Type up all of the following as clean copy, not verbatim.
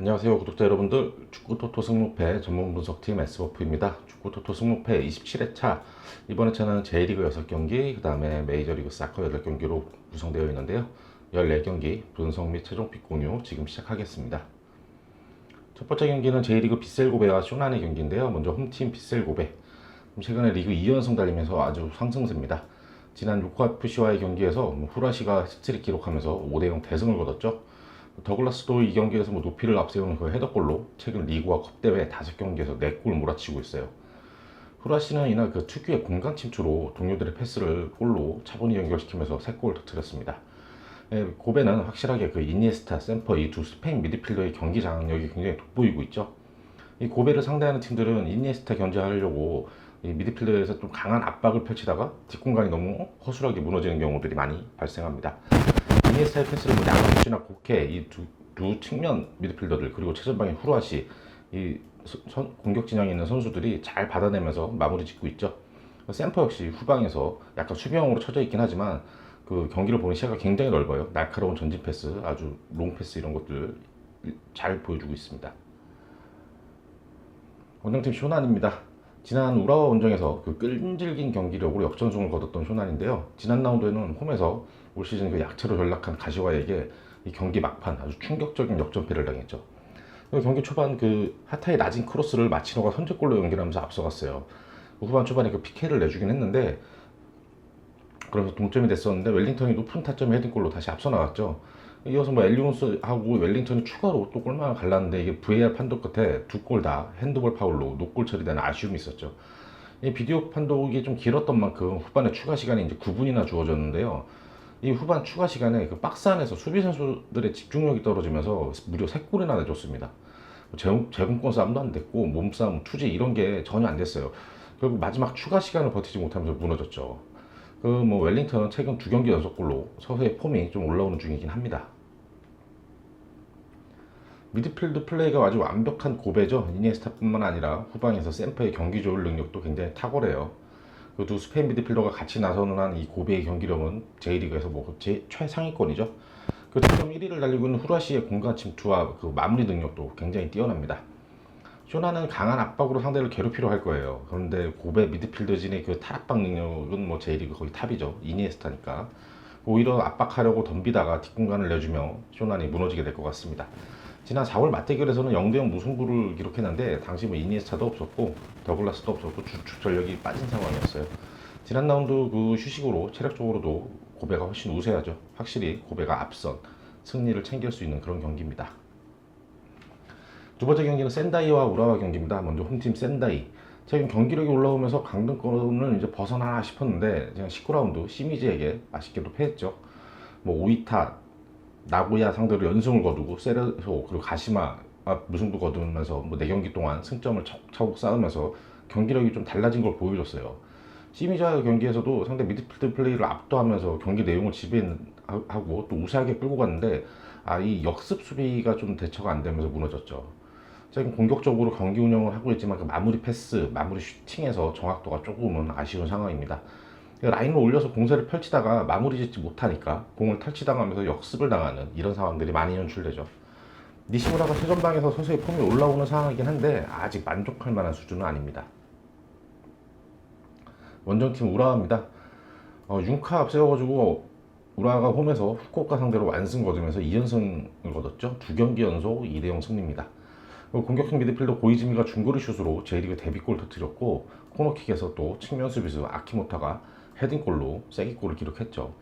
안녕하세요 구독자 여러분들, 축구토토 승무패 전문 분석팀 S버프입니다. 축구토토 승무패 27회차, 이번 회차는 J리그 6경기, 그 다음에 메이저리그 사커 8경기로 구성되어 있는데요. 14경기 분석 및 최종 픽 공유 지금 시작하겠습니다. 첫 번째 경기는 J리그 빗셀 고베와 쇼난의 경기인데요. 먼저 홈팀 빗셀 고베, 최근에 리그 2연승 달리면서 아주 상승세입니다. 지난 요코하FC와의 경기에서 후라시가 해트트릭 기록하면서 5대0 대승을 거뒀죠. 더글라스도 이 경기에서 높이를 앞세우는 그 헤더골로 최근 리그와 컵대회 5경기에서 4골 몰아치고 있어요. 후라시는 이날 그 특유의 공간 침투로 동료들의 패스를 골로 차분히 연결시키면서 3골을 터뜨렸습니다. 고베는 확실하게 그 이니에스타, 샘퍼 이 두 스페인 미드필더의 경기 장악력이 굉장히 돋보이고 있죠. 이 고베를 상대하는 팀들은 이니에스타 견제하려고 이 미드필더에서 좀 강한 압박을 펼치다가 뒷공간이 너무 허술하게 무너지는 경우들이 많이 발생합니다. 이니에스타의 패스를 양아치나 고케 이 두 측면 미드필더들, 그리고 최전방의 후루아시, 이 공격 진영에 있는 선수들이 잘 받아내면서 마무리 짓고 있죠. 샘퍼 역시 후방에서 약간 수비형으로 쳐져 있긴 하지만 그 경기를 보는 시야가 굉장히 넓어요. 날카로운 전진 패스, 아주 롱 패스 이런 것들 잘 보여주고 있습니다. 원정팀 쇼난입니다. 지난 우라와 원정에서 그 끈질긴 경기력으로 역전승을 거뒀던 쇼난인데요. 지난 라운드에는 홈에서 올 시즌 그 약체로 전락한 가시와에게 이 경기 막판 아주 충격적인 역전패를 당했죠. 경기 초반 그 하타의 낮은 크로스를 마치노가 선제골로 연결하면서 앞서갔어요. 후반 초반에 그 PK를 내주긴 했는데, 그러면서 동점이 됐었는데 웰링턴이 높은 타점의 헤딩골로 다시 앞서 나갔죠. 이어서 엘리온스하고 웰링턴이 추가로 또 골망을 갈랐는데, 이게 VAR 판독 끝에 두 골 다 핸드볼 파울로 노골 처리되는 아쉬움이 있었죠. 이 비디오 판독이 좀 길었던 만큼 후반에 추가 시간이 이제 9분이나 주어졌는데요. 이 후반 추가 시간에 그 박스 안에서 수비 선수들의 집중력이 떨어지면서 무려 3골이나 내줬습니다. 제공권 싸움도 안 됐고 몸싸움, 투지 이런 게 전혀 안 됐어요. 결국 마지막 추가 시간을 버티지 못하면서 무너졌죠. 웰링턴은 최근 2경기 연속골로 서서히 폼이 좀 올라오는 중이긴 합니다. 미드필드 플레이가 아주 완벽한 고베죠. 이니에스타뿐만 아니라 후방에서 샘퍼의 경기 조율 능력도 굉장히 탁월해요. 그 두 스페인 미드필더가 같이 나서는 한 이 고베의 경기력은 J리그에서 최상위권이죠. 그 득점 1위를 달리고 있는 후라시의 공간 침투와 그 마무리 능력도 굉장히 뛰어납니다. 쇼나는 강한 압박으로 상대를 괴롭히려 할 거예요. 그런데 고베 미드필더진의 그 탈압박 능력은 J리그 거의 탑이죠. 이니에스타니까. 오히려 압박하려고 덤비다가 뒷공간을 내주며 쇼난이 무너지게 될 것 같습니다. 지난 4월 맞대결에서는 0대0 무승부를 기록했는데, 당시 이니에스타도 없었고 더글라스도 없었고 주축 전력이 빠진 상황이었어요. 지난 라운드 그 휴식으로 체력적으로도 고베가 훨씬 우세하죠. 확실히 고베가 앞선 승리를 챙길 수 있는 그런 경기입니다. 두 번째 경기는 센다이와 우라와 경기입니다. 먼저 홈팀 센다이. 최근 경기력이 올라오면서 강등권을 이제 벗어나나 싶었는데, 그냥 19라운드 시미즈에게 아쉽게도 패했죠. 오이타, 나고야 상대로 연승을 거두고 세레소 그리고 가시마 무승부 거두면서 4경기 동안 승점을 차곡차곡 쌓으면서 경기력이 좀 달라진 걸 보여줬어요. 시미자 경기에서도 상대 미드필드 플레이를 압도하면서 경기 내용을 지배하고 또 우세하게 끌고 갔는데, 이 역습 수비가 좀 대처가 안 되면서 무너졌죠. 지금 공격적으로 경기 운영을 하고 있지만 그 마무리 패스, 마무리 슈팅에서 정확도가 조금은 아쉬운 상황입니다. 라인을 올려서 공세를 펼치다가 마무리 짓지 못하니까 공을 탈취당하면서 역습을 당하는 이런 상황들이 많이 연출되죠. 니시무라가 최전방에서 서서히 폼이 올라오는 상황이긴 한데 아직 만족할 만한 수준은 아닙니다. 원정팀 우라와입니다. 융카 앞세워가지고 우라가 홈에서 후쿠오카 상대로 완승 거두면서 2연승을 거뒀죠. 2경기 연속 2대0 승리입니다. 공격형 미드필더 고이즈미가 중거리 슛으로 J리그 데뷔골 터뜨렸고, 코너킥에서 또 측면 수비수 아키모타가 헤딩골로 세기골을 기록했죠.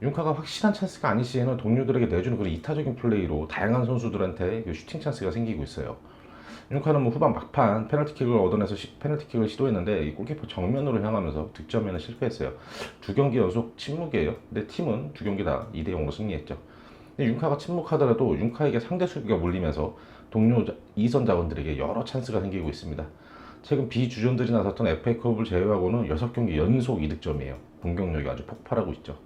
융카가 확실한 찬스가 아닐 시에는 동료들에게 내주는 그런 이타적인 플레이로 다양한 선수들한테 슈팅 찬스가 생기고 있어요. 융카는 후반 막판 페널티킥을 얻어내서 페널티킥을 시도했는데 이 골키퍼 정면으로 향하면서 득점에는 실패했어요. 2경기 연속 침묵이에요. 근데 팀은 2경기 다 2대0으로 승리했죠. 근데 융카가 침묵하더라도 융카에게 상대 수비가 몰리면서 동료 2선 자원들에게 여러 찬스가 생기고 있습니다. 최근 비주전들이 나섰던 FA컵을 제외하고는 6경기 연속 2득점이에요. 공격력이 아주 폭발하고 있죠.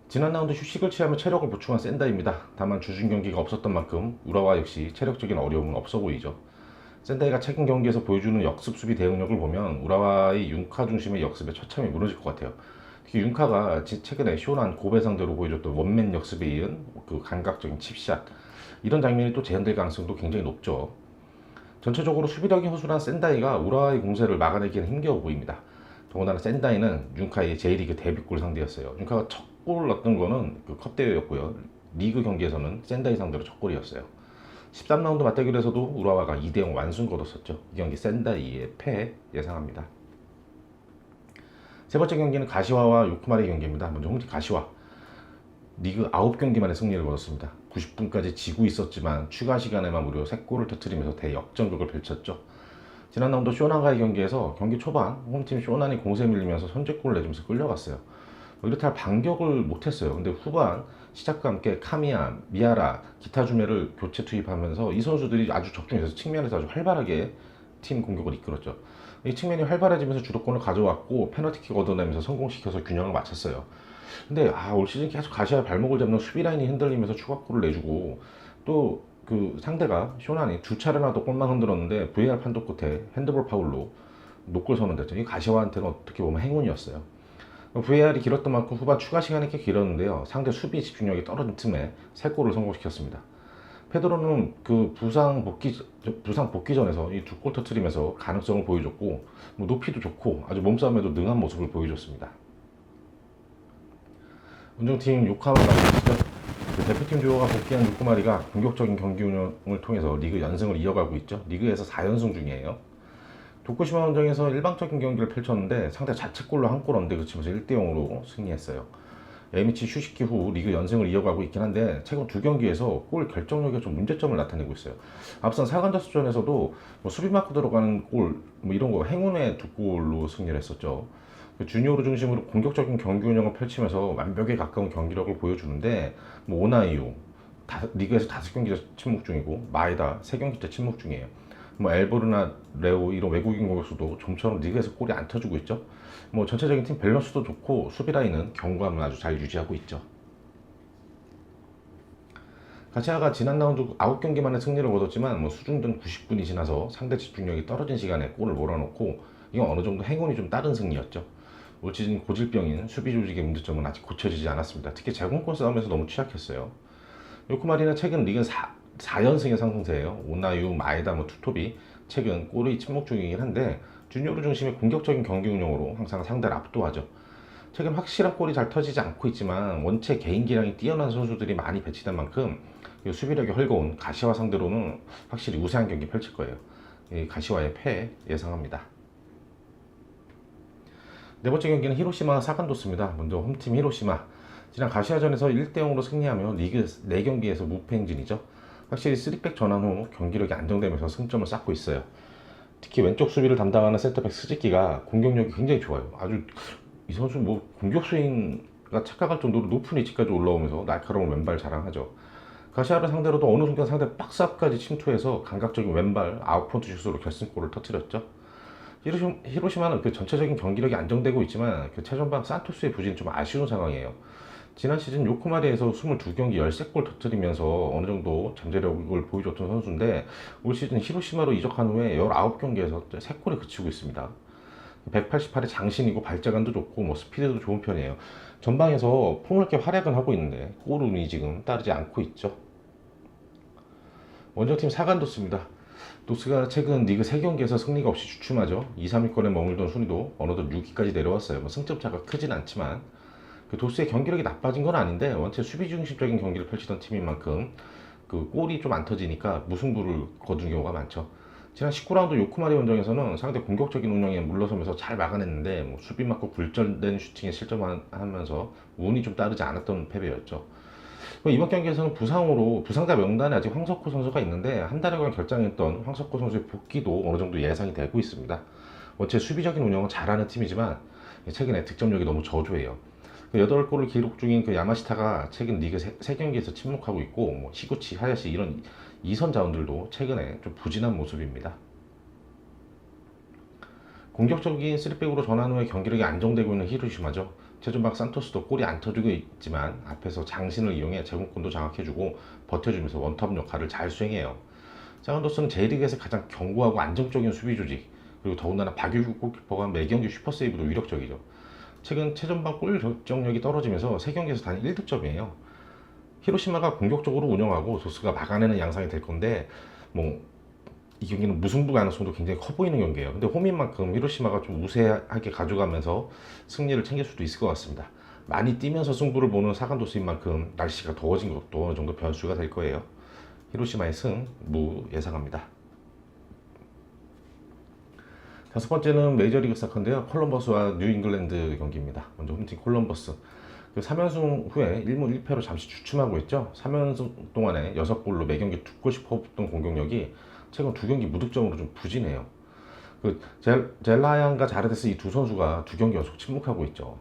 지난 라운드 휴식을 취하며 체력을 보충한 센다이입니다. 다만 주중 경기가 없었던 만큼 우라와 역시 체력적인 어려움은 없어 보이죠. 센다이가 최근 경기에서 보여주는 역습 수비 대응력을 보면 우라와의 융카 중심의 역습에 처참히 무너질 것 같아요. 특히 융카가 최근에 쇼난 고베 상대로 보여줬던 원맨 역습에 이은 그 감각적인 칩샷, 이런 장면이 또 재현될 가능성도 굉장히 높죠. 전체적으로 수비력이 허술한 센다이가 우라와의 공세를 막아내기는 힘겨워 보입니다. 더군다나 센다이는 윤카의 J리그 데뷔골 상대였어요. 윤카가 첫 골 넣었던 거는 그 컵 대회였고요. 리그 경기에서는 센다이 상대로 첫 골이었어요. 13라운드 맞대결에서도 우라와가 2대0 완승 거뒀었죠. 이 경기 센다이의 패 예상합니다. 세 번째 경기는 가시와와 요코마리 경기입니다. 먼저 홈팀 가시와. 리그 9경기 만에 승리를 거뒀습니다. 90분까지 지고 있었지만 추가 시간에만 무려 3골을 터뜨리면서 대역전극을 펼쳤죠. 지난 라운드 쇼난과의 경기에서 경기 초반 홈팀 쇼난이 공세 밀리면서 선제골을 내주면서 끌려갔어요. 이렇다 할 반격을 못했어요. 근데 후반 시작과 함께 카미야, 미아라, 기타 주메를 교체 투입하면서 이 선수들이 아주 적중해서 측면에서 아주 활발하게 팀 공격을 이끌었죠. 이 측면이 활발해지면서 주도권을 가져왔고 페널티킥 얻어내면서 성공시켜서 균형을 맞췄어요. 근데 올 시즌 계속 가시아의 발목을 잡는 수비 라인이 흔들리면서 추가골을 내주고 또 그 상대가 쇼난이 두 차례나 더 골만 흔들었는데 VAR 판독 끝에 핸드볼 파울로 노골 선언됐죠. 이 가시아한테는 어떻게 보면 행운이었어요. VAR이 길었던 만큼 후반 추가 시간이 꽤 길었는데요. 상대 수비 집중력이 떨어진 틈에 3골을 성공시켰습니다. 페드로는 그 부상 복귀 전에서 이 2골 터트리면서 가능성을 보여줬고 높이도 좋고 아주 몸싸움에도 능한 모습을 보여줬습니다. 원정팀 요코하마 마리노스죠. 대표팀 듀오가 복귀한 요코마리가 공격적인 경기 운영을 통해서 리그 연승을 이어가고 있죠. 리그에서 4연승 중이에요. 도쿠시마 원정에서 일방적인 경기를 펼쳤는데 상대 자책골로 한 골 언제 그치면서 1대0으로 승리했어요. A매치 휴식기 후 리그 연승을 이어가고 있긴 한데 최근 2경기에서 골 결정력에 좀 문제점을 나타내고 있어요. 앞선 4강전에서도 수비 마크 들어가는 골 이런 거 행운의 2골로 승리를 했었죠. 주니어를 중심으로 공격적인 경기 운영을 펼치면서 완벽에 가까운 경기력을 보여주는데 오나이유 리그에서 5경기째 침묵 중이고 마에다 3경기째 침묵 중이에요. 엘보르나 레오 이런 외국인 공격수도 좀처럼 리그에서 골이 안 터지고 있죠. 전체적인 팀 밸런스도 좋고 수비 라인은 견고함을 아주 잘 유지하고 있죠. 가시아가 지난 라운드 9경기 만에 승리를 거뒀지만 수중전 90분이 지나서 상대 집중력이 떨어진 시간에 골을 몰아넣고 이건 어느 정도 행운이 좀 따른 승리였죠. 올 시즌 고질병인 수비 조직의 문제점은 아직 고쳐지지 않았습니다. 특히 제공권 싸움에서 너무 취약했어요. 요코마리는 최근 리그 4연승의 상승세예요. 오나유, 마에다, 투톱이 최근 골의 침묵 중이긴 한데 주니어를 중심의 공격적인 경기 운영으로 항상 상대를 압도하죠. 최근 확실한 골이 잘 터지지 않고 있지만 원체 개인 기량이 뛰어난 선수들이 많이 배치된 만큼 수비력이 헐거운 가시와 상대로는 확실히 우세한 경기 펼칠 거예요. 가시와의 패 예상합니다. 네 번째 경기는 히로시마 사간도스입니다. 먼저 홈팀 히로시마. 지난 가시아전에서 1대0으로 승리하며 리그 4경기에서 무패 행진이죠. 확실히 3백 전환 후 경기력이 안정되면서 승점을 쌓고 있어요. 특히 왼쪽 수비를 담당하는 센터백 스즈키가 공격력이 굉장히 좋아요. 아주 이 선수 공격 스윙가 착각할 정도로 높은 위치까지 올라오면서 날카로운 왼발 자랑하죠. 가시아를 상대로도 어느 순간 상대 박스 앞까지 침투해서 감각적인 왼발 아웃포인트 슛으로 결승골을 터뜨렸죠. 히로시마는 그 전체적인 경기력이 안정되고 있지만 그 최전방 산토스의 부진이 좀 아쉬운 상황이에요. 지난 시즌 요코마리에서 22경기 13골 터뜨리면서 어느 정도 잠재력을 보여줬던 선수인데 올 시즌 히로시마로 이적한 후에 19경기에서 3골에 그치고 있습니다. 188의 장신이고 발자간도 좋고 스피드도 좋은 편이에요. 전방에서 폭넓게 활약은 하고 있는데 골운이 지금 따르지 않고 있죠. 원정팀 사간도스입니다. 도스가 최근 리그 3경기에서 승리가 없이 주춤하죠. 2, 3위권에 머물던 순위도 어느덧 6위까지 내려왔어요. 승점 차가 크진 않지만 그 도스의 경기력이 나빠진 건 아닌데 원체 수비 중심적인 경기를 펼치던 팀인 만큼 그 골이 좀 안 터지니까 무승부를 거둔 경우가 많죠. 지난 19라운드 요코마리 원정에서는 상대 공격적인 운영에 물러서면서 잘 막아냈는데 수비 맞고 굴절된 슈팅에 실점하면서 운이 좀 따르지 않았던 패배였죠. 이번 경기에서는 부상자 명단에 아직 황석호 선수가 있는데 한 달여간 결장했던 황석호 선수의 복귀도 어느 정도 예상이 되고 있습니다. 원체 수비적인 운영은 잘하는 팀이지만 최근에 득점력이 너무 저조해요. 8골을 기록 중인 그 야마시타가 최근 리그 3경기에서 침묵하고 있고 히구치, 하야시 이런 2선 자원들도 최근에 좀 부진한 모습입니다. 공격적인 3백으로 전환 후에 경기력이 안정되고 있는 히로시마죠. 최전방 산토스도 골이 안 터지고 있지만 앞에서 장신을 이용해 제공권도 장악해주고 버텨주면서 원톱 역할을 잘 수행해요. 사간도스는 J리그에서 가장 견고하고 안정적인 수비 조직, 그리고 더군다나 박유규 골키퍼가 매경기 슈퍼세이브도 위력적이죠. 최근 최전방 골 결정력이 떨어지면서 3경기에서 단 1득점이에요. 히로시마가 공격적으로 운영하고 조스가 막아내는 양상이 될 건데 뭐 이 경기는 무승부 가능성도 굉장히 커 보이는 경기예요. 근데 홈인 만큼 히로시마가 좀 우세하게 가져가면서 승리를 챙길 수도 있을 것 같습니다. 많이 뛰면서 승부를 보는 사간 도수인 만큼 날씨가 더워진 것도 어느 정도 변수가 될 거예요. 히로시마의 승, 무 예상합니다. 다섯 번째는 메이저리그 사커인데요. 콜럼버스와 뉴잉글랜드 경기입니다. 먼저 홈팀 콜럼버스. 3연승 후에 1무 1패로 잠시 주춤하고 있죠. 3연승 동안에 6골로 매경기 2골씩 퍼붓던 공격력이 최근 2경기 무득점으로 좀 부진해요. 젤라얀과 자르데스 이 두 선수가 2경기 연속 침묵하고 있죠.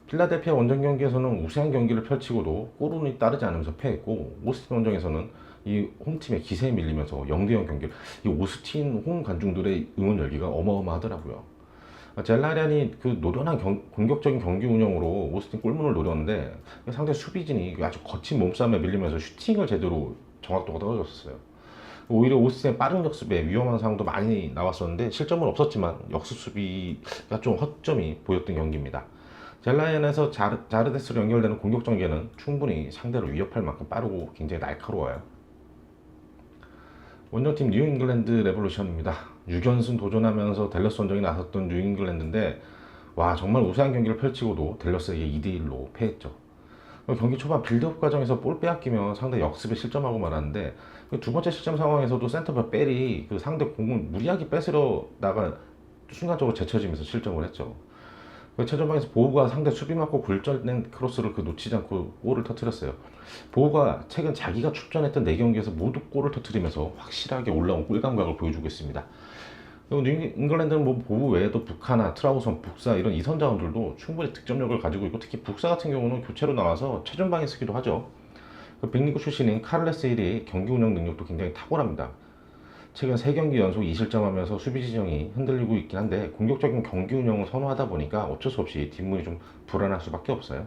필라델피아 원정 경기에서는 우세한 경기를 펼치고도 골운이 따르지 않으면서 패했고, 오스틴 원정에서는 이 홈팀의 기세에 밀리면서 0대0 경기를, 이 오스틴 홈 관중들의 응원 열기가 어마어마하더라고요. 젤라리안이 노련한 공격적인 경기 운영으로 오스틴 골문을 노렸는데 상대 수비진이 아주 거친 몸싸움에 밀리면서 슈팅을 제대로 정확도가 떨어졌어요. 오히려 오스틴의 빠른 역습에 위험한 상황도 많이 나왔었는데 실점은 없었지만 역습 수비가 좀 허점이 보였던 경기입니다. 젤라이언에서 자르데스로 연결되는 공격 전개는 충분히 상대를 위협할 만큼 빠르고 굉장히 날카로워요. 원정팀 뉴잉글랜드 레볼루션입니다. 6연승 도전하면서 댈러스 원정에 나섰던 뉴잉글랜드인데 와 정말 우세한 경기를 펼치고도 댈러스에게 2대1로 패했죠. 경기 초반 빌드업 과정에서 볼 빼앗기며 상대 역습에 실점하고 말았는데 두 번째 실점 상황에서도 센터백 벨이 상대 공을 무리하게 뺏으려다가 순간적으로 제쳐지면서 실점을 했죠. 최전방에서 보우가 상대 수비 맞고 굴절된 크로스를 놓치지 않고 골을 터뜨렸어요. 보우가 최근 자기가 출전했던 4경기에서 모두 골을 터뜨리면서 확실하게 올라온 골 감각을 보여주고 있습니다. 그리고 잉글랜드는 뭐 보우 외에도 북하나 트라우선, 북사 이런 이선 자원들도 충분히 득점력을 가지고 있고 특히 북사 같은 경우는 교체로 나와서 최전방에 쓰기도 하죠. 빅리그 출신인 카를레스일이 경기 운영 능력도 굉장히 탁월합니다. 최근 3경기 연속 2실점하면서 수비 지형이 흔들리고 있긴 한데 공격적인 경기 운영을 선호하다 보니까 어쩔 수 없이 뒷문이 좀 불안할 수밖에 없어요.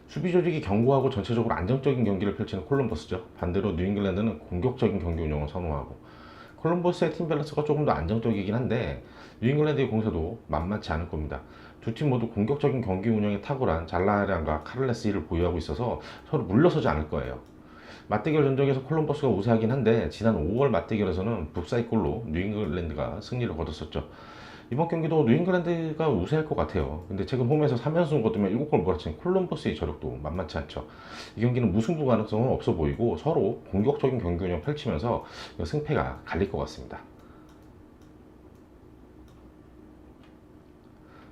수비 조직이 견고하고 전체적으로 안정적인 경기를 펼치는 콜럼버스죠. 반대로 뉴잉글랜드는 공격적인 경기 운영을 선호하고 콜럼버스의 팀 밸런스가 조금 더 안정적이긴 한데 뉴잉글랜드의 공세도 만만치 않을 겁니다. 두 팀 모두 공격적인 경기 운영에 탁월한 잘라량과 카를레스를 보유하고 있어서 서로 물러서지 않을 거예요. 맞대결 전적에서 콜럼버스가 우세하긴 한데 지난 5월 맞대결에서는 북사의 골로 뉴잉글랜드가 승리를 거뒀었죠. 이번 경기도 뉴잉글랜드가 우세할 것 같아요. 근데 최근 홈에서 3연승 거두며 7골 몰아친 콜럼버스의 저력도 만만치 않죠. 이 경기는 무승부 가능성은 없어 보이고 서로 공격적인 경기 운영 펼치면서 승패가 갈릴 것 같습니다.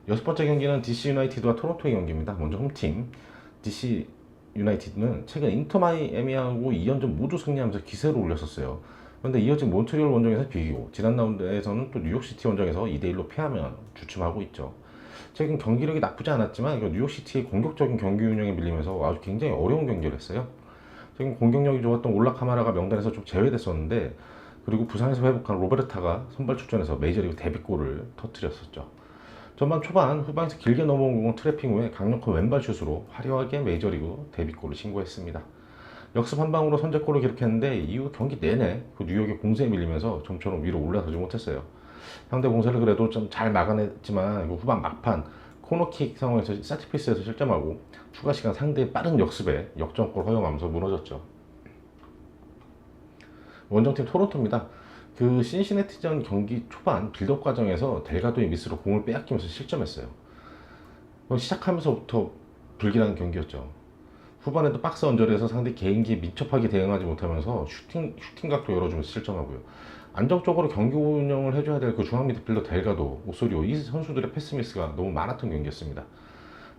여섯 번째 경기는 DC 유나이티드와 토론토의 경기입니다. 먼저 홈팀 DC 유나이티드는 최근 인터 마이애미하고 2연전 모두 승리하면서 기세를 올렸었어요. 그런데 이어진 몬트리올 원정에서 비기고 지난 라운드에서는 또 뉴욕시티 원정에서 2대1로 패하며 주춤하고 있죠. 최근 경기력이 나쁘지 않았지만 뉴욕시티의 공격적인 경기 운영에 밀리면서 아주 굉장히 어려운 경기를 했어요. 최근 공격력이 좋았던 올라 카마라가 명단에서 좀 제외됐었는데 그리고 부상에서 회복한 로베르타가 선발 출전해서 메이저리그 데뷔골을 터뜨렸었죠. 전반 초반 후방에서 길게 넘어온 공은 트래핑 후에 강력한 왼발 슛으로 화려하게 메이저리그 데뷔골을 신고했습니다. 역습 한 방으로 선제골을 기록했는데 이후 경기 내내 뉴욕의 공세에 밀리면서 좀처럼 위로 올라서지 못했어요. 상대 공세를 그래도 좀 잘 막아냈지만 후반 막판 코너킥 상황에서 세트피스에서 실점하고 추가 시간 상대의 빠른 역습에 역전골 허용하면서 무너졌죠. 원정팀 토론토입니다. 신시내티전 경기 초반 빌드업 과정에서 델가도의 미스로 공을 빼앗기면서 실점했어요. 시작하면서부터 불길한 경기였죠. 후반에도 박스 언저리에서 상대 개인기에 민첩하게 대응하지 못하면서 슈팅각도 열어주면서 실점하고요. 안정적으로 경기 운영을 해줘야 될 중앙 미드필더 델가도, 오소리오 이 선수들의 패스미스가 너무 많았던 경기였습니다.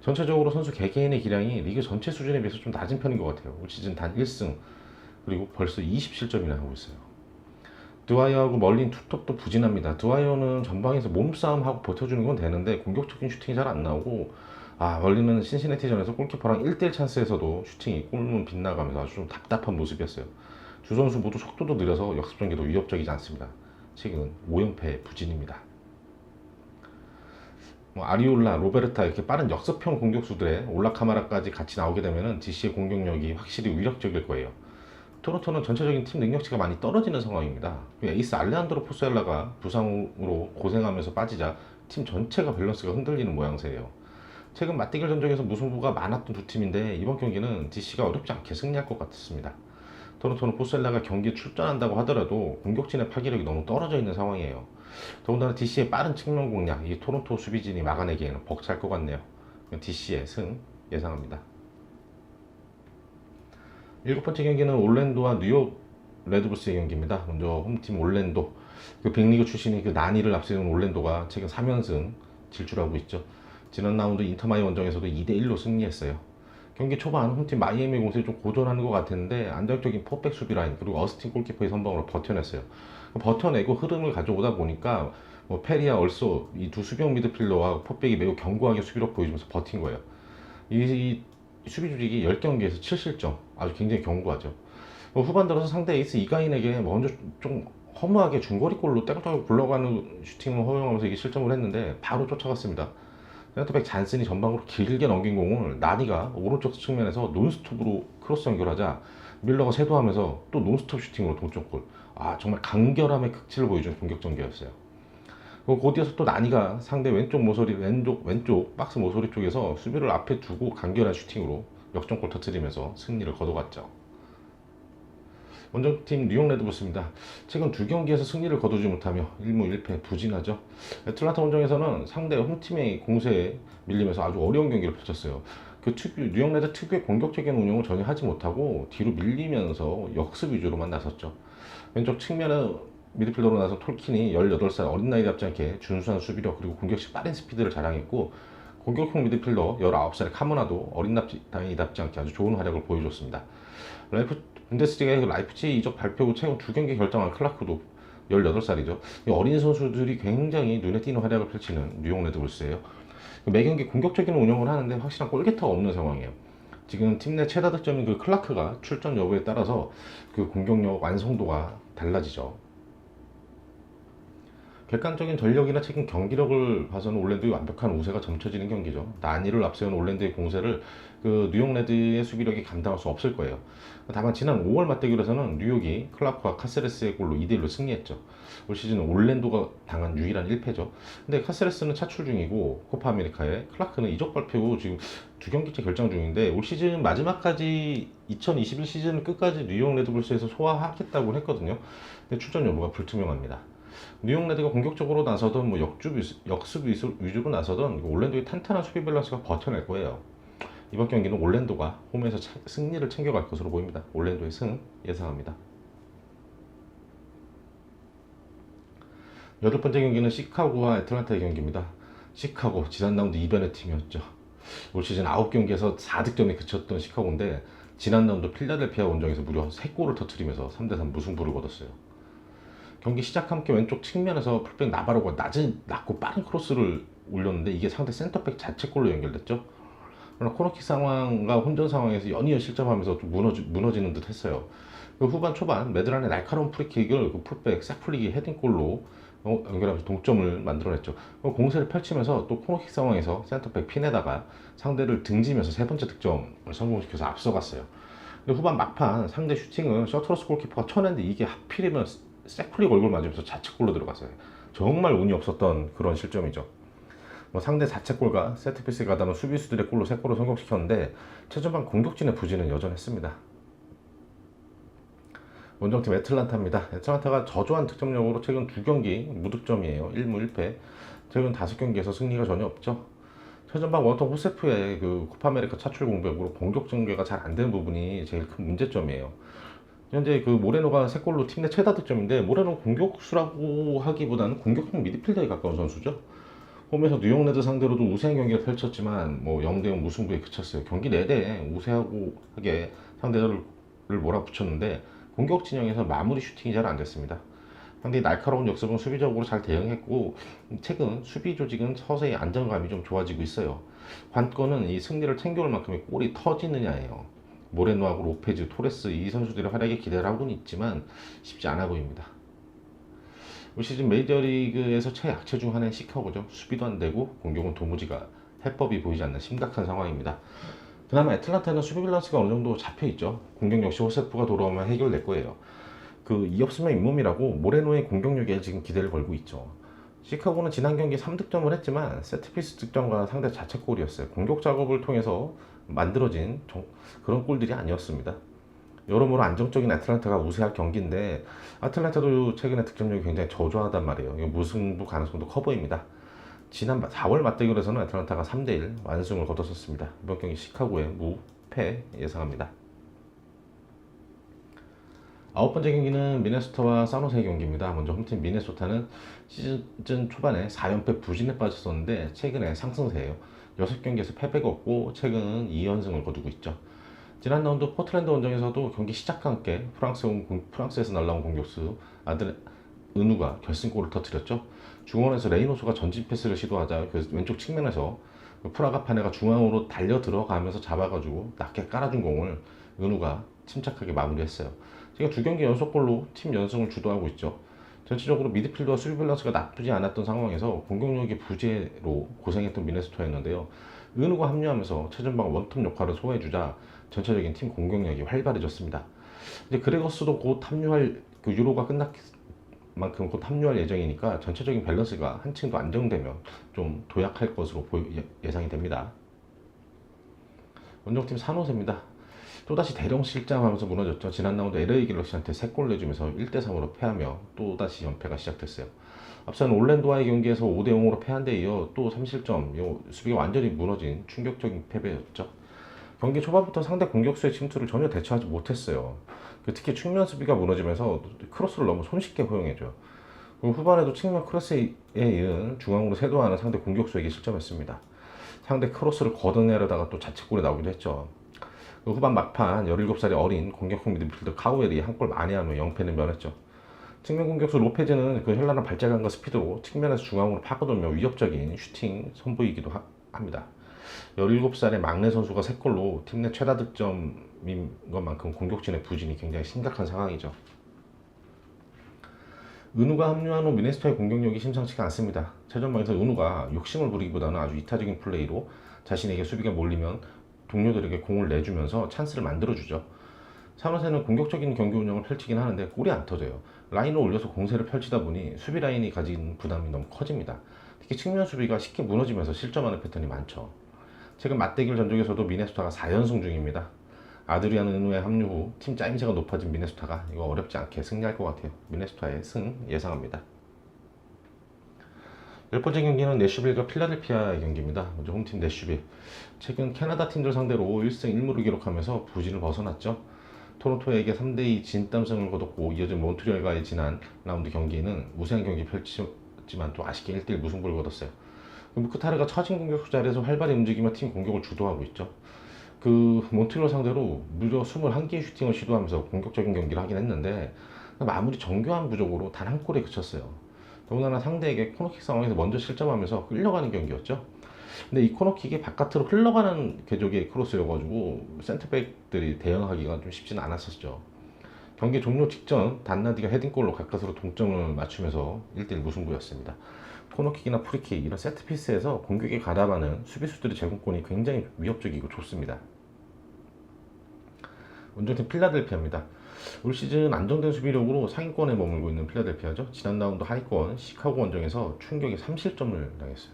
전체적으로 선수 개개인의 기량이 리그 전체 수준에 비해서 좀 낮은 편인 것 같아요. 올 시즌 단 1승 그리고 벌써 20실점이나 하고 있어요. 드와이어하고 멀린 투톱도 부진합니다. 드와이어는 전방에서 몸싸움하고 버텨주는 건 되는데 공격적인 슈팅이 잘 안 나오고 멀린은 신시내티전에서 골키퍼랑 1대1 찬스에서도 슈팅이 골문 빗나가면서 아주 좀 답답한 모습이었어요. 두 선수 모두 속도도 느려서 역습 전개도 위협적이지 않습니다. 최근 5연패 부진입니다. 아리올라, 로베르타 이렇게 빠른 역습형 공격수들의 올라카마라까지 같이 나오게 되면 DC의 공격력이 확실히 위력적일 거예요. 토론토는 전체적인 팀 능력치가 많이 떨어지는 상황입니다. 에이스 알레한드로 포셀라가 부상으로 고생하면서 빠지자 팀 전체가 밸런스가 흔들리는 모양새예요. 최근 맞대결 전적에서 무승부가 많았던 두 팀인데 이번 경기는 DC가 어렵지 않게 승리할 것 같습니다. 토론토는 포셀라가 경기에 출전한다고 하더라도 공격진의 파괴력이 너무 떨어져 있는 상황이에요. 더군다나 DC의 빠른 측면 공략, 이 토론토 수비진이 막아내기에는 벅찰 것 같네요. DC의 승 예상합니다. 일곱 번째 경기는 올랜도와 뉴욕 레드불스의 경기입니다. 먼저 홈팀 올랜도, 그 빅리그 출신의 그 난이를 앞세운 올랜도가 최근 3연승 질주하고 있죠. 지난 라운드 인터마이 원정에서도 2대1로 승리했어요. 경기 초반 홈팀 마이애미 공세에 좀 고전하는 것 같았는데 안정적인 포백 수비 라인 그리고 어스틴 골키퍼의 선방으로 버텨냈어요. 버텨내고 흐름을 가져오다 보니까 뭐 페리아 얼소 이 두 수비형 미드필더와 포백이 매우 견고하게 수비력 보여주면서 버틴 거예요. 이 수비 조직이 10경기에서 7실점, 아주 굉장히 견고하죠. 후반 들어서 상대 에이스 이가인에게 먼저 좀 허무하게 중거리골로 떼굴떼굴 굴러가는 슈팅을 허용하면서 이게 실점을 했는데 바로 쫓아갔습니다. 센터백 잔슨이 전방으로 길게 넘긴 공을 나니가 오른쪽 측면에서 논스톱으로 크로스 연결하자 밀러가 쇄도하면서 또 논스톱 슈팅으로 동점골. 아, 정말 간결함의 극치를 보여준 공격 전개였어요. 곧 이어서 또 나니가 상대 왼쪽 박스 모서리 쪽에서 수비를 앞에 두고 간결한 슈팅으로 역전골 터뜨리면서 승리를 거둬갔죠. 원정팀 뉴욕 레드불스입니다. 최근 두 경기에서 승리를 거두지 못하며 1무 1패 부진하죠. 애틀란타 원정에서는 상대 홈팀의 공세에 밀리면서 아주 어려운 경기를 펼쳤어요. 뉴욕 레드 특유의 공격적인 운영을 전혀 하지 못하고 뒤로 밀리면서 역습 위주로만 나섰죠. 왼쪽 측면에 미드필더로 나선 톨킨이 18살 어린 나이답지 않게 준수한 수비력 그리고 공격시 빠른 스피드를 자랑했고, 공격형 미드필더 19살의 카모나도 어린 나이답지 않게 아주 좋은 활약을 보여줬습니다. 분데스리가의 라이프치히 이적 발표 후 최근 두 경기 결정한 클라크도 18살이죠. 어린 선수들이 굉장히 눈에 띄는 활약을 펼치는 뉴욕 레드불스예요. 매 경기 공격적인 운영을 하는데 확실한 골게터가 없는 상황이에요. 지금 팀 내 최다 득점인 그 클라크가 출전 여부에 따라서 그 공격력 완성도가 달라지죠. 객관적인 전력이나 최근 경기력을 봐서는 올랜도의 완벽한 우세가 점쳐지는 경기죠. 난이를 앞세운 올랜도의 공세를 그 뉴욕 레드의 수비력이 감당할 수 없을 거예요. 다만 지난 5월 맞대결에서는 뉴욕이 클라크와 카세레스의 골로 2대1로 승리했죠. 올 시즌 올랜도가 당한 유일한 1패죠. 근데 카세레스는 차출 중이고 코파 아메리카에, 클라크는 이적 발표 후 지금 두 경기째 결정 중인데 올 시즌 마지막까지 2021 시즌 끝까지 뉴욕 레드불스에서 소화하겠다고 했거든요. 근데 출전 여부가 불투명합니다. 뉴욕 레드가 공격적으로 나서던 뭐 역습 위주로 나서던 올랜도의 탄탄한 수비 밸런스가 버텨낼 거예요. 이번 경기는 올랜도가 홈에서 승리를 챙겨갈 것으로 보입니다. 올랜도의 승 예상합니다. 여덟 번째 경기는 시카고와 애틀란타의 경기입니다. 시카고 지난 라운드 이변의 팀이었죠. 올 시즌 9경기에서 4득점에 그쳤던 시카고인데 지난 라운드 필라델피아 원정에서 무려 3골을 터뜨리면서 3대3 무승부를 거뒀어요. 경기 시작 함께 왼쪽 측면에서 풀백 나바로가 낮고 빠른 크로스를 올렸는데 이게 상대 센터백 자책골로 연결됐죠. 그러나 코너킥 상황과 혼전 상황에서 연이어 실점하면서 좀 무너지는 듯 했어요. 후반 초반 메드란의 날카로운 프리킥을 그 풀백 싹풀리기 헤딩골로 연결하면서 동점을 만들어냈죠. 공세를 펼치면서 또 코너킥 상황에서 센터백 핀에다가 상대를 등지면서 세 번째 득점을 성공시켜서 앞서갔어요. 근데 후반 막판 상대 슈팅을 셔터러스 골키퍼가 쳐냈는데 이게 하필이면 싹풀리 얼굴 맞으면서 자책골로 들어갔어요. 정말 운이 없었던 그런 실점이죠. 상대 자책골과 세트피스에 가담한 수비수들의 골로 3골을 성공시켰는데 최전방 공격진의 부진은 여전했습니다. 원정팀 애틀란타입니다. 애틀란타가 저조한 득점력으로 최근 2경기 무득점이에요. 1무 1패. 최근 5경기에서 승리가 전혀 없죠. 최전방 원톱 호세프의 그 코파아메리카 차출 공격으로 공격 전개가 잘 안 되는 부분이 제일 큰 문제점이에요. 현재 그 모레노가 3골로 팀 내 최다 득점인데 모레노 공격수라고 하기보다는 공격형 미드필더에 가까운 선수죠. 홈에서 뉴욕 레드 상대로도 우세한 경기를 펼쳤지만 뭐 0대0 무승부에 그쳤어요. 경기 내내 우세하고 하게 상대를 몰아붙였는데 공격 진영에서 마무리 슈팅이 잘 안 됐습니다. 상대의 날카로운 역습은 수비적으로 잘 대응했고 최근 수비 조직은 서서히 안정감이 좀 좋아지고 있어요. 관건은 이 승리를 챙겨올 만큼의 골이 터지느냐예요. 모레노하고 로페즈, 토레스 이 선수들의 활약에 기대를 하고는 있지만 쉽지 않아 보입니다. 올 시즌 메이저리그에서 최약체 중 하나인 시카고죠. 수비도 안 되고 공격은 도무지가 해법이 보이지 않는 심각한 상황입니다. 그나마 애틀란타는 수비 밸런스가 어느 정도 잡혀 있죠. 공격 역시 호세프가 돌아오면 해결될 거예요. 이 없으면 잇몸이라고 모레노의 공격력에 지금 기대를 걸고 있죠. 시카고는 지난 경기 3득점을 했지만 세트피스 득점과 상대 자책골이었어요. 공격 작업을 통해서 만들어진 그런 골들이 아니었습니다. 여러모로 안정적인 애틀란타가 우세할 경기인데 애틀란타도 최근에 득점력이 굉장히 저조하단 말이에요. 이거 무승부 가능성도 커 보입니다. 지난 4월 맞대결에서는 애틀란타가 3대1 완승을 거뒀었습니다. 이번 경기 시카고의 무패 예상합니다. 아홉 번째 경기는 미네소타와 산호세 경기입니다. 먼저 홈팀 미네소타는 시즌 초반에 4연패 부진에 빠졌었는데 최근에 상승세예요. 6경기에서 패배가 없고 최근 2연승을 거두고 있죠. 지난 라운드 포틀랜드 원정에서도 경기 시작과 함께 프랑스에서 날라온 공격수 아들 은우가 결승골을 터뜨렸죠. 중원에서 레이노소가 전진 패스를 시도하자 그 왼쪽 측면에서 프라가 파네가 중앙으로 달려 들어가면서 잡아가지고 낮게 깔아준 공을 은우가 침착하게 마무리했어요. 지금 두 경기 연속골로 팀 연승을 주도하고 있죠. 전체적으로 미드필더와 수비 밸런스가 나쁘지 않았던 상황에서 공격력이 부재로 고생했던 미네소타였는데요. 은우가 합류하면서 최전방 원톱 역할을 소화해주자 전체적인 팀 공격력이 활발해졌습니다. 이제 그레거스도 곧 합류할 유로가 끝날 만큼 곧 합류할 예정이니까 전체적인 밸런스가 한층 더 안정되면 좀 도약할 것으로 예상이 됩니다. 원정팀 산호세입니다. 또다시 대령 실장하면서 무너졌죠. 지난 라운드 LA 갤럭시한테 3골 내주면서 1대3으로 패하며 또다시 연패가 시작됐어요. 앞서는 올랜도와의 경기에서 5대0으로 패한 데 이어 또 3실점, 수비가 완전히 무너진 충격적인 패배였죠. 경기 초반부터 상대 공격수의 침투를 전혀 대처하지 못했어요. 특히 측면 수비가 무너지면서 크로스를 너무 손쉽게 허용해줘요. 후반에도 측면 크로스에 이은 중앙으로 세도하는 상대 공격수에게 실점했습니다. 상대 크로스를 걷어내려다가 또 자책골이 나오기도 했죠. 후반 막판 17살의 어린 공격형 미드필더 카우엘이 한 골 만회하며 0패는 면했죠. 측면 공격수 로페즈는 그 현란한 발재간과 스피드로 측면에서 중앙으로 파고들며 위협적인 슈팅 선보이기도 합니다. 17살의 막내 선수가 3골로 팀 내 최다 득점인 것만큼 공격진의 부진이 굉장히 심각한 상황이죠. 은우가 합류한 후 미네소타의 공격력이 심상치가 않습니다. 최전방에서 은우가 욕심을 부리기보다는 아주 이타적인 플레이로 자신에게 수비가 몰리면 동료들에게 공을 내주면서 찬스를 만들어주죠. 산호세는 공격적인 경기 운영을 펼치긴 하는데 골이 안 터져요. 라인을 올려서 공세를 펼치다 보니 수비 라인이 가진 부담이 너무 커집니다. 특히 측면 수비가 쉽게 무너지면서 실점하는 패턴이 많죠. 최근 맞대결 전적에서도 미네소타가 4연승 중입니다. 아드리안 은우의 합류 후 팀 짜임새가 높아진 미네소타가 이거 어렵지 않게 승리할 것 같아요. 미네소타의 승 예상합니다. 10번째 경기는 내슈빌과 필라델피아의 경기입니다. 먼저 홈팀 내슈빌. 최근 캐나다 팀들 상대로 1승 1무를 기록하면서 부진을 벗어났죠. 토론토에게 3대2 진땀승을 거뒀고 이어진 몬트리올과의 지난 라운드 경기는 우세한 경기 펼치지만 또 아쉽게 1대1 무승부를 거뒀어요. 무크타르가 처진 공격수 자리에서 활발히 움직이며 팀 공격을 주도하고 있죠. 몬트리올 상대로 무려 21개의 슈팅을 시도하면서 공격적인 경기를 하긴 했는데 마무리 정교한 부족으로 단 한 골에 그쳤어요. 더군다나 상대에게 코너킥 상황에서 먼저 실점하면서 끌려가는 경기였죠. 근데 이 코너킥이 바깥으로 흘러가는 궤적의 크로스여가지고 센터백들이 대응하기가 좀 쉽지는 않았었죠. 경기 종료 직전 단나디가 헤딩골로 가까스로 동점을 맞추면서 1대1 무승부였습니다. 코너킥이나 프리킥 이런 세트피스에서 공격에 가담하는 수비수들의 제공권이 굉장히 위협적이고 좋습니다. 원정팀 필라델피아입니다. 올 시즌 안정된 수비력으로 상위권에 머물고 있는 필라델피아죠. 지난 라운드 하위권 시카고 원정에서 충격의 3실점을 당했어요.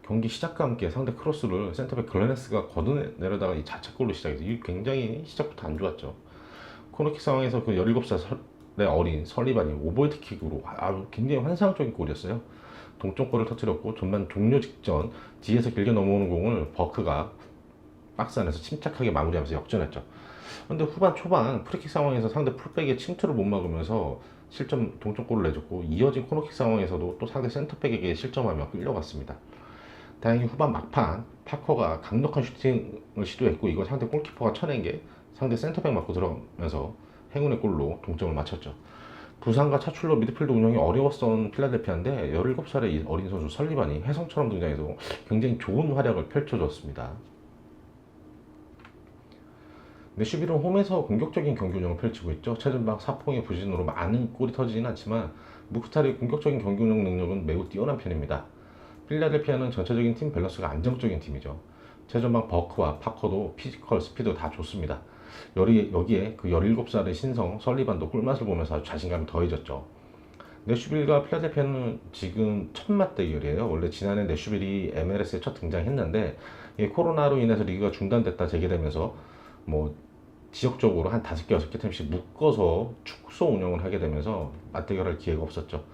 경기 시작과 함께 상대 크로스를 센터백 글레네스가 걷어내려다가 이 자책골로 시작해서 굉장히 시작부터 안 좋았죠. 코너킥 상황에서 그 17살의 어린 설리반이 오버헤드킥으로 굉장히 환상적인 골이었어요. 동점골을 터뜨렸고 전반 종료 직전 뒤에서 길게 넘어오는 공을 버크가 박스 안에서 침착하게 마무리하면서 역전했죠. 근데 후반 초반 프리킥 상황에서 상대 풀백의 침투를 못 막으면서 동점골을 내줬고 이어진 코너킥 상황에서도 또 상대 센터백에게 실점하며 끌려갔습니다. 다행히 후반 막판 파커가 강력한 슈팅을 시도했고 이걸 상대 골키퍼가 쳐낸 게 상대 센터백 맞고 들어가면서 행운의 골로 동점을 맞췄죠. 부상과 차출로 미드필드 운영이 어려웠던 필라델피아인데 17살의 어린 선수 설리반이 혜성처럼 등장해서 굉장히 좋은 활약을 펼쳐줬습니다. 내슈빌은 홈에서 공격적인 경기 운영을 펼치고 있죠. 최전방 사포의 부진으로 많은 골이 터지진 않지만 무크타르의 공격적인 경기 운영 능력은 매우 뛰어난 편입니다. 필라델피아는 전체적인 팀 밸런스가 안정적인 팀이죠. 최전방 버크와 파커도 피지컬, 스피드 다 좋습니다. 여기에 그 17살의 신성 설리반도 꿀맛을 보면서 아주 자신감이 더해졌죠. 내슈빌과 필라델피아는 지금 첫 맞대결이에요. 원래 지난해 내슈빌이 MLS에 첫 등장했는데 이게 코로나로 인해서 리그가 중단됐다 재개되면서 뭐 지역적으로 한 5개, 6개 팀씩 묶어서 축소 운영을 하게 되면서 맞대결할 기회가 없었죠.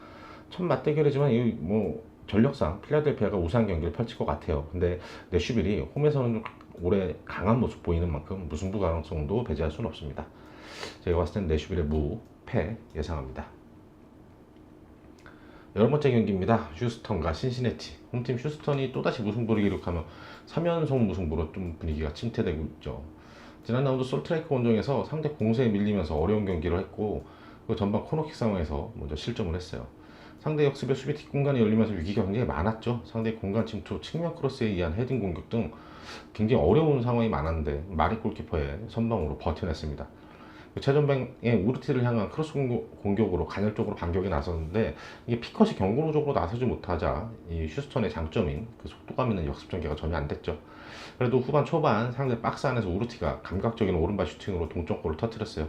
첫 맞대결이지만 이 뭐 전력상 필라델피아가 우세한 경기를 펼칠 것 같아요. 근데 내슈빌이 홈에서는 올해 강한 모습 보이는 만큼 무승부 가능성도 배제할 수는 없습니다. 제가 봤을 땐 내슈빌의 무패 예상합니다. 열 번째 경기입니다. 휴스턴과 신시내티. 홈팀 휴스턴이 또다시 무승부를 기록하며 3연속 무승부로 좀 분위기가 침체되고 있죠. 지난 라운드 솔트레이크 원정에서 상대 공세에 밀리면서 어려운 경기를 했고 그 전반 코너킥 상황에서 먼저 실점을 했어요. 상대 역습의 수비 뒷공간이 열리면서 위기가 굉장히 많았죠. 상대 공간 침투, 측면 크로스에 의한 헤딩 공격 등 굉장히 어려운 상황이 많았는데 마리 골키퍼의 선방으로 버텨냈습니다. 최전방의 우르티를 향한 크로스 공격으로 간헐적으로 반격에 나섰는데 이게 피컷이 경고로적으로 나서지 못하자 이 휴스턴의 장점인 그 속도감 있는 역습 전개가 전혀 안 됐죠. 그래도 후반 초반 상대 박스 안에서 우르티가 감각적인 오른발 슈팅으로 동점골을 터뜨렸어요.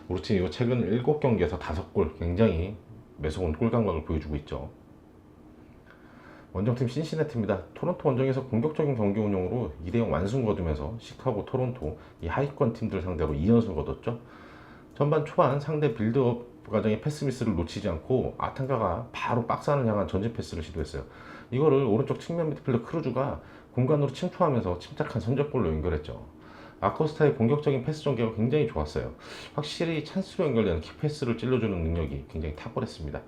우르티는 이거 최근 7경기에서 5골 굉장히 매서운 골 감각을 보여주고 있죠. 원정팀 신시내티입니다. 토론토 원정에서 공격적인 경기 운영으로 2대0 완승 거두면서 시카고, 토론토 이 하위권 팀들 상대로 2연승 거뒀죠. 전반 초반 상대 빌드업 과정의 패스 미스를 놓치지 않고 아탄가가 바로 박스 안을 향한 전진 패스를 시도했어요. 이거를 오른쪽 측면 미드필더 크루즈가 공간으로 침투하면서 침착한 선제골로 연결했죠. 아코스타의 공격적인 패스 전개가 굉장히 좋았어요. 확실히 찬스로 연결되는 킥패스를 찔러주는 능력이 굉장히 탁월했습니다.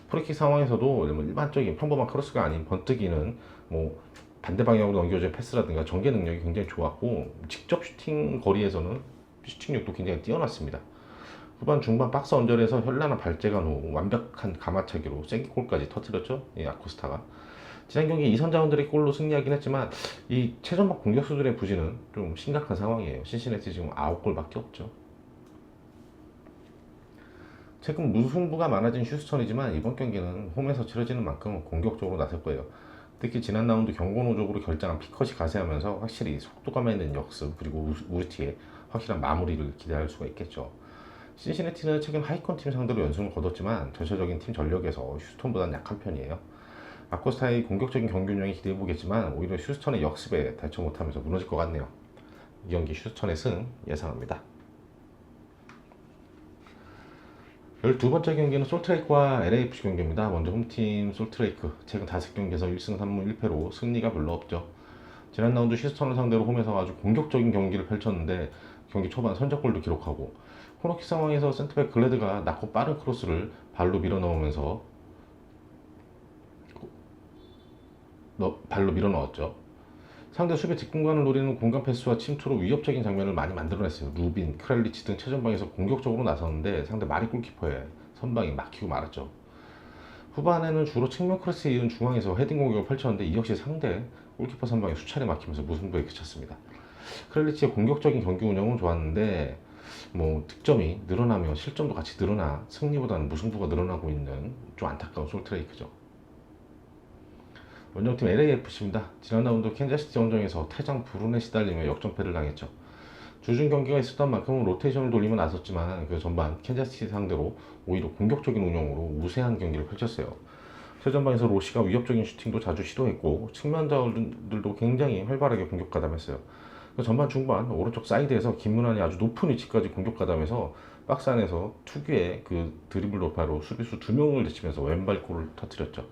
프리킥 상황에서도 일반적인 평범한 크로스가 아닌 번뜩이는 뭐 반대 방향으로 넘겨진 패스라든가 전개 능력이 굉장히 좋았고 직접 슈팅 거리에서는 슈팅력도 굉장히 뛰어났습니다. 후반 중반 박스 언저리에서 현란한 발재간 후 완벽한 가마차기로 쐐기골까지 터뜨렸죠. 이 아코스타가. 지난 경기 이선 자원들이 골로 승리하긴 했지만 이 최전방 공격수들의 부진은 좀 심각한 상황이에요. 신시내티 지금 9골밖에 없죠. 최근 무승부가 많아진 휴스턴이지만 이번 경기는 홈에서 치러지는 만큼 공격적으로 나설 거예요. 특히 지난 라운드 경고노적으로 결정한 피컷이 가세하면서 확실히 속도감 있는 역습 그리고 우르티의 확실한 마무리를 기대할 수가 있겠죠. 신시내티는 최근 하이컨 팀 상대로 연승을 거뒀지만 전체적인 팀 전력에서 휴스턴보다는 약한 편이에요. 아코스타의 공격적인 경기 운영이 기대해보겠지만 오히려 휴스턴의 역습에 대처 못하면서 무너질 것 같네요. 이 경기 휴스턴의 승 예상합니다. 12번째 경기는 솔트레이크와 LAFC 경기입니다. 먼저 홈팀 솔트레이크 최근 5경기에서 1승 3무 1패로 승리가 별로 없죠. 지난 라운드 휴스턴을 상대로 홈에서 아주 공격적인 경기를 펼쳤는데 경기 초반 선제골도 기록하고 코너킥 상황에서 센터백 글래드가 낮고 빠른 크로스를 발로 밀어넣으면서 발로 밀어넣었죠. 상대 수비 뒷공간을 노리는 공간 패스와 침투로 위협적인 장면을 많이 만들어냈어요. 루빈, 크렐리치 등 최전방에서 공격적으로 나섰는데 상대 마리 골키퍼의 선방이 막히고 말았죠. 후반에는 주로 측면 크로스에 이은 중앙에서 헤딩 공격을 펼쳤는데 이 역시 상대 골키퍼 선방이 수차례 막히면서 무승부에 그쳤습니다. 크렐리치의 공격적인 경기 운영은 좋았는데 뭐 득점이 늘어나며 실점도 같이 늘어나 승리보다는 무승부가 늘어나고 있는 좀 안타까운 솔트레이크죠. 원정팀 LAFC입니다. 지난 라운드 캔자시티 원정에서 퇴장 불운에 시달리며 역전패를 당했죠. 주중 경기가 있었던 만큼 로테이션을 돌리며 나섰지만 그 전반 캔자시티 상대로 오히려 공격적인 운영으로 우세한 경기를 펼쳤어요. 최전방에서 로시가 위협적인 슈팅도 자주 시도했고 측면 자원들도 굉장히 활발하게 공격 가담했어요. 그 전반 중반 오른쪽 사이드에서 김문환이 아주 높은 위치까지 공격 가담해서 박스 안에서 특유의 그 드리블 돌파로 수비수 2명을 제치면서 왼발골을 터뜨렸죠.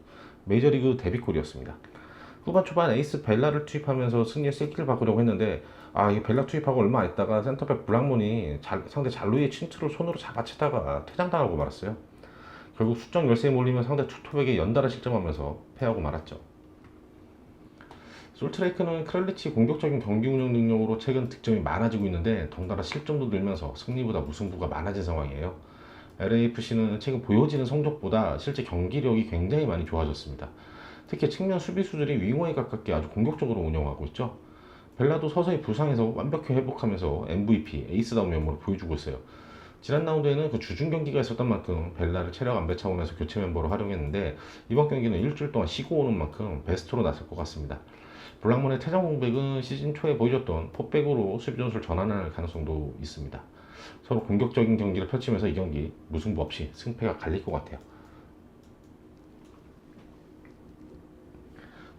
메이저리그 데뷔골이었습니다. 후반 초반 에이스 벨라를 투입하면서 승리의 쐐기를 바꾸려고 했는데 이 벨라 투입하고 얼마 안 있다가 센터백 블락문이 상대 잘루이의 침투를 손으로 잡아채다가 퇴장당하고 말았어요. 결국 수적 열세에 몰리면 상대 투톱에게 연달아 실점하면서 패하고 말았죠. 솔트레이크는 크렐리치 공격적인 경기 운영 능력으로 최근 득점이 많아지고 있는데 덩달아 실점도 늘면서 승리보다 무승부가 많아진 상황이에요. LAFC는 최근 보여지는 성적보다 실제 경기력이 굉장히 많이 좋아졌습니다. 특히 측면 수비수들이 윙어에 가깝게 아주 공격적으로 운영하고 있죠. 벨라도 서서히 부상에서 완벽히 회복하면서 MVP, 에이스다운 면모를 보여주고 있어요. 지난 라운드에는 그 주중 경기가 있었던 만큼 벨라를 체력 안배 차원에서 교체 멤버로 활용했는데 이번 경기는 일주일 동안 쉬고 오는 만큼 베스트로 나설 것 같습니다. 블락문의 퇴장 공백은 시즌 초에 보여줬던 포백으로 수비 전술을 전환할 가능성도 있습니다. 서로 공격적인 경기를 펼치면서 이 경기 무승부 없이 승패가 갈릴 것 같아요.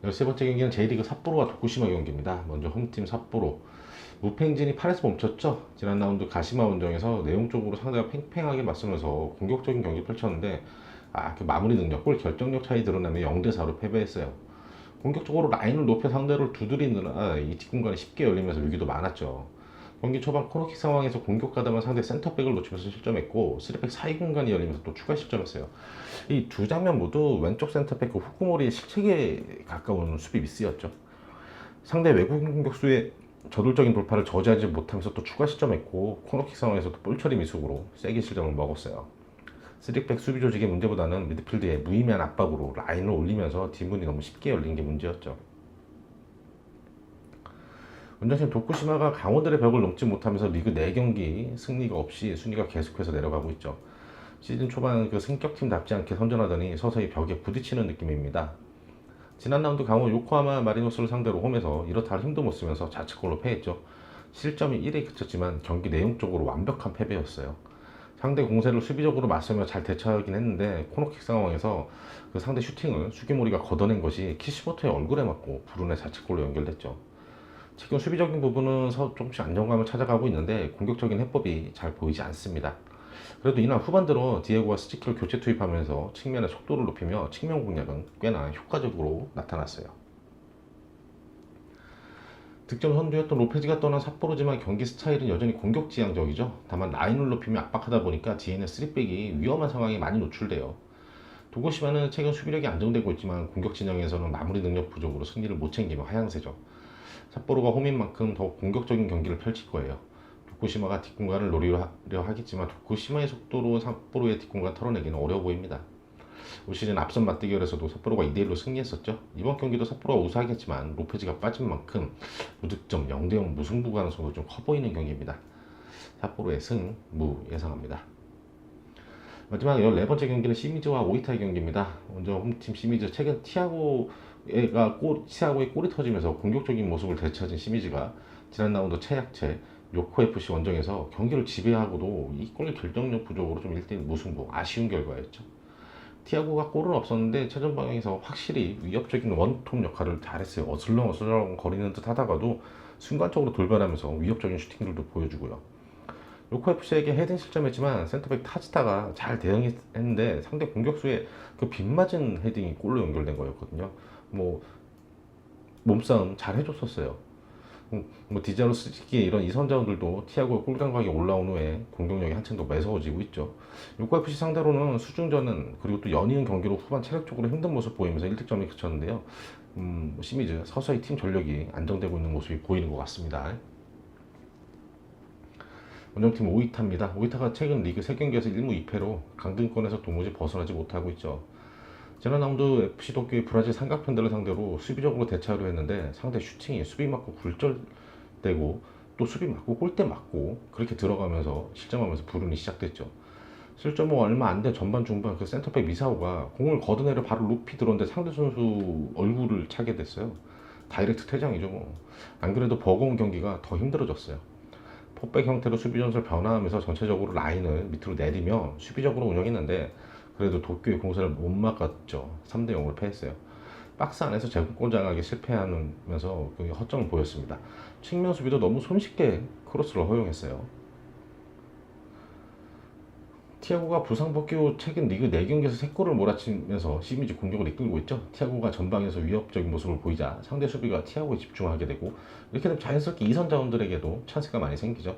13번째 경기는 J리그 삿포로와 도쿠시마 경기입니다. 먼저 홈팀 삿포로. 무패 행진이 8에서 멈췄죠. 지난 라운드 가시마 원정에서 내용적으로 상대가 팽팽하게 맞서면서 공격적인 경기 펼쳤는데 그 마무리 능력, 골 결정력 차이 드러나며 0대4로 패배했어요. 공격적으로 라인을 높여 상대를 두드리느라 이 뒷공간이 쉽게 열리면서 위기도 많았죠. 경기 초반 코너킥 상황에서 공격 가담한 상대 센터백을 놓치면서 실점했고 3백 사이 공간이 열리면서 또 추가 실점했어요. 이 두 장면 모두 왼쪽 센터백 후쿠모리의 실책에 가까운 수비 미스였죠. 상대 외국인 공격수의 저돌적인 돌파를 저지하지 못하면서 또 추가 실점했고 코너킥 상황에서도 볼 처리 미숙으로 세게 실점을 먹었어요. 3백 수비 조직의 문제보다는 미드필드의 무의미한 압박으로 라인을 올리면서 뒷문이 너무 쉽게 열린 게 문제였죠. 원정팀 도쿠시마가 강호들의 벽을 넘지 못하면서 리그 4경기 승리가 없이 순위가 계속해서 내려가고 있죠. 시즌 초반 그 승격팀답지 않게 선전하더니 서서히 벽에 부딪히는 느낌입니다. 지난 라운드 강호 요코하마 마리노스를 상대로 홈에서 이렇다 할 힘도 못 쓰면서 자책골로 패했죠. 실점이 1에 그쳤지만 경기 내용적으로 완벽한 패배였어요. 상대 공세를 수비적으로 맞서며 잘 대처하긴 했는데 코너킥 상황에서 그 상대 슈팅을 수기모리가 걷어낸 것이 키시모토의 얼굴에 맞고 불운의 자책골로 연결됐죠. 최근 수비적인 부분은 조금씩 안정감을 찾아가고 있는데 공격적인 해법이 잘 보이지 않습니다. 그래도 이날 후반 들어 디에고와 스티키를 교체 투입하면서 측면의 속도를 높이며 측면 공략은 꽤나 효과적으로 나타났어요. 득점 선두였던 로페즈가 떠난 삿포로지만 경기 스타일은 여전히 공격지향적이죠. 다만 라인을 높이며 압박하다 보니까 뒤에는 3백이 위험한 상황에 많이 노출돼요. 도쿠시마는 최근 수비력이 안정되고 있지만 공격 진영에서는 마무리 능력 부족으로 승리를 못 챙기며 하향세죠. 삿포로가 홈인 만큼 더 공격적인 경기를 펼칠 거예요. 도쿠시마가 뒷공간을 노리려 하겠지만 도쿠시마의 속도로 삿포로의 뒷공간 털어내기는 어려워 보입니다. 올 시즌 앞선 맞대결에서도 삿포로가 2대1로 승리했었죠. 이번 경기도 삿포로가 우세하겠지만 로페즈가 빠진 만큼 무득점 0대0 무승부 가능성도 좀 커 보이는 경기입니다. 삿포로의 승, 무 예상합니다. 마지막 14번째 경기는 시미즈와 오이타의 경기입니다. 먼저 홈팀 시미즈, 최근 티아고의 골이 터지면서 공격적인 모습을 되찾은 시미즈가 지난 라운드 최약체 요코FC 원정에서 경기를 지배하고도 이 골 결정력 부족으로 좀 1대1 무승부, 아쉬운 결과였죠. 티아고가 골은 없었는데 최전 방향에서 확실히 위협적인 원톱 역할을 잘했어요. 어슬렁어슬렁 거리는 듯 하다가도 순간적으로 돌변하면서 위협적인 슈팅들도 보여주고요. 요코FC에게 헤딩 실점했지만 센터백 타지타가 잘 대응했는데 상대 공격수의 그 빗맞은 헤딩이 골로 연결된 거였거든요. 몸싸움 잘 해줬었어요. 디자로 스키의 이런 이선자원들도 티아고의 골감각이 올라온 후에 공격력이 한층 더 매서워지고 있죠. 요코FC 상대로는 수중전은 그리고 또 연이은 경기로 후반 체력적으로 힘든 모습 보이면서 1득점이 그쳤는데요. 시미즈 서서히 팀 전력이 안정되고 있는 모습이 보이는 것 같습니다. 원정팀 오이타입니다. 오이타가 최근 리그 3경기에서 1무 2패로 강등권에서 도무지 벗어나지 못하고 있죠. 지난 라운드 FC 도쿄의 브라질 삼각편들을 상대로 수비적으로 대처하려 했는데 상대 슈팅이 수비 맞고 굴절되고 또 수비 맞고 골대 맞고 그렇게 들어가면서 실점하면서 불운이 시작됐죠. 실점 후 얼마 안 돼 전반 중반 그 센터백 미사오가 공을 걷어내려 바로 높이 들어오는데 상대 선수 얼굴을 차게 됐어요. 다이렉트 퇴장이죠. 안 그래도 버거운 경기가 더 힘들어졌어요. 포백 형태로 수비 전술 변화하면서 전체적으로 라인을 밑으로 내리며 수비적으로 운영했는데 그래도 도쿄의 공세를 못 막았죠. 3대0으로 패했어요. 박스 안에서 제공골 장악에 실패하면서 허점을 보였습니다. 측면 수비도 너무 손쉽게 크로스를 허용했어요. 티아고가 부상 복귀 후 최근 리그 4경기에서 3골을 몰아치면서 시미즈 공격을 이끌고 있죠. 티아고가 전방에서 위협적인 모습을 보이자 상대 수비가 티아고에 집중하게 되고 이렇게 되면 자연스럽게 이선 자원들에게도 찬스가 많이 생기죠.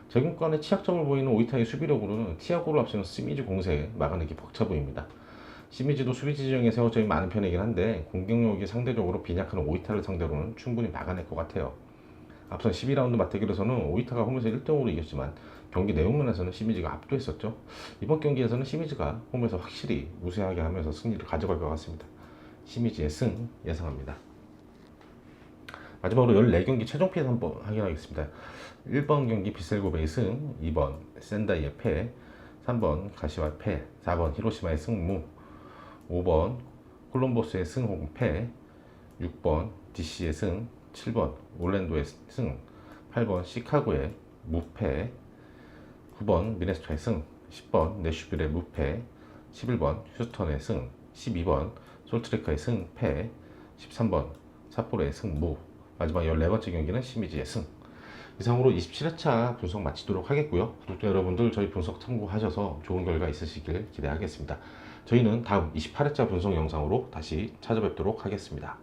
제공권의 취약점을 보이는 오이타의 수비력으로는 티아고를 앞세운 시미즈 공세에 막아내기 벅차 보입니다. 시미즈도 수비 지형에 세워져 있는 많은 편이긴 한데 공격력이 상대적으로 빈약한 오이타를 상대로는 충분히 막아낼 것 같아요. 앞선 12라운드 맞대결에서는 오이타가 홈에서 1대0으로 이겼지만 경기 내용면에서는 시미즈가 압도했었죠. 이번 경기에서는 시미즈가 홈에서 확실히 우세하게 하면서 승리를 가져갈 것 같습니다. 시미즈의 승 예상합니다. 마지막으로 14경기 최종 피해서 한번 확인하겠습니다. 1번 경기 비셀고베의 승, 2번 센다이의 패, 3번 가시와 패, 4번 히로시마의 승무, 5번 콜롬보스의 승 혹은 패, 6번 DC의 승, 7번 올랜도의 승, 8번 시카고의 무패, 9번 미네소타의 승, 10번 내슈빌의 무패, 11번 휴스턴의 승, 12번 솔트레카의 승, 패, 13번 삿포로의 승무, 마지막 14번째 경기는 시미즈의 승. 이상으로 27회차 분석 마치도록 하겠고요. 구독자 여러분들 저희 분석 참고하셔서 좋은 결과 있으시길 기대하겠습니다. 저희는 다음 28회차 분석 영상으로 다시 찾아뵙도록 하겠습니다.